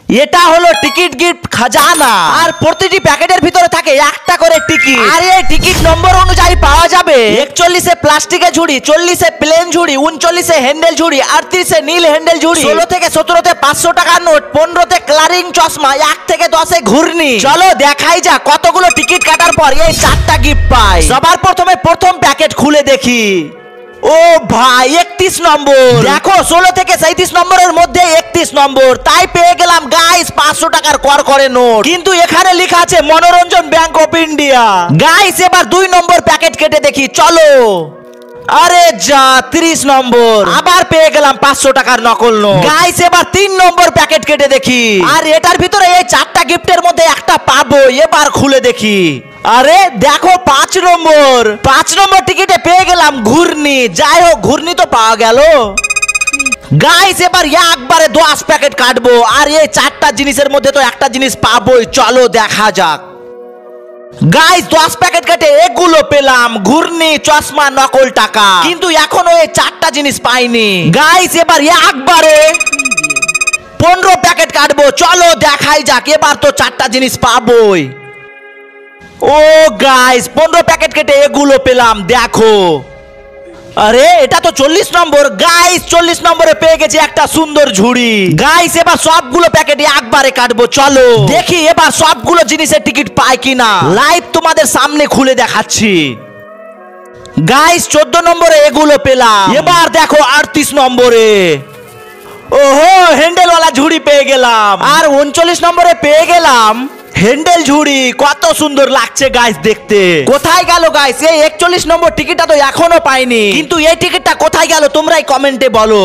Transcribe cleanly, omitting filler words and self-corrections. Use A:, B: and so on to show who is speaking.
A: এটা হলো ticket gift খাজানা, আর প্রতিটি প্যাকেটের ভিতরে থাকে একটা করে টিকিট। আর এই টিকিট নম্বর অনুযায়ী পাওয়া যাবে 41-এ প্লাস্টিকের ঝুড়ি, 40-এ প্লেন ঝুড়ি, 39-এ হ্যান্ডেল ঝুড়ি, 38-এ নীল হ্যান্ডেল ঝুড়ি, 16 থেকে 17-তে 500 টাকার নোট, 15-তে ক্লারিং চশমা, 1 থেকে 10-এ ঘূর্ণি। চলো দেখাই যা কতগুলো টিকিট কাটার পর এই 4টা গিফট পাই। সবার প্রথমে প্রথম প্যাকেট খুলে দেখি। ও ভাই 31 নম্বর, দেখো 16 থেকে 37 নম্বরের মধ্যে 31 নম্বর, তাই পেয়ে গেলাম গাইস 500 টাকার কর করে নোট। কিন্তু এখানে লেখা আছে মনোরঞ্জন ব্যাংক অফ ইন্ডিয়া। গাইস এবার 2 নম্বর প্যাকেট কেটে দেখি, চলো। আরে যা 30 নম্বর, আবার পেয়ে গেলাম 500 টাকার নকল নোট। গাইস এবার 3 নম্বর প্যাকেট কেটে দেখি, আর এটার ভিতরে এই 4টা গিফটের মধ্যে একটা পাবো। এবার খুলে দেখি, আরে দেখো 5 নম্বর টিকিটে পেয়ে গেলাম ঘূর্ণি। যাই হোক ঘূর্ণি তো পাওয়া গেল। গাইস এবার একবারে 10 প্যাকেট কাটবো, আর এই 4টা জিনিসের মধ্যে তো একটা জিনিস পাবোই। চলো দেখা যাক। গাইস 10 প্যাকেট কেটে এগুলো পেলাম, ঘূর্ণি, চশমা, নকল টাকা। কিন্তু এখনো এই 4টা জিনিস পাইনি। গাইস এবার একবারে 15 প্যাকেট কাটবো। চলো দেখাই যাক, এবার তো 4টা জিনিস পাবোই। ও গাইস 15 প্যাকেট কেটে এগুলো পেলাম, দেখো। আরে এটা তো 40 নম্বর। গাইস 40 নম্বরে পেয়ে গেছি একটা সুন্দর ঝুড়ি। গাইস এবার সবগুলো প্যাকেট একবারে কাটবো। চলো দেখি এবার সবগুলো জিনিসের টিকিট পাই কিনা। লাইভ তোমাদের সামনে খুলে দেখাচ্ছি। গাইস 14 নম্বরে এগুলো পেলাম। এবার দেখো 38 নম্বরে, ওহো হ্যান্ডেলওয়ালা ঝুড়ি পেয়ে গেলাম। আর 39 নম্বরে পেয়ে গেলাম হ্যান্ডেল ঝুড়ি। কত সুন্দর লাগছে গাইস দেখতে। কোথায় গেল গাইস এই 41 নম্বর টিকিটটা তো এখনো পাইনি। কিন্তু এই টিকিটটা কোথায় গেল তোমরাই কমেন্টে বলো।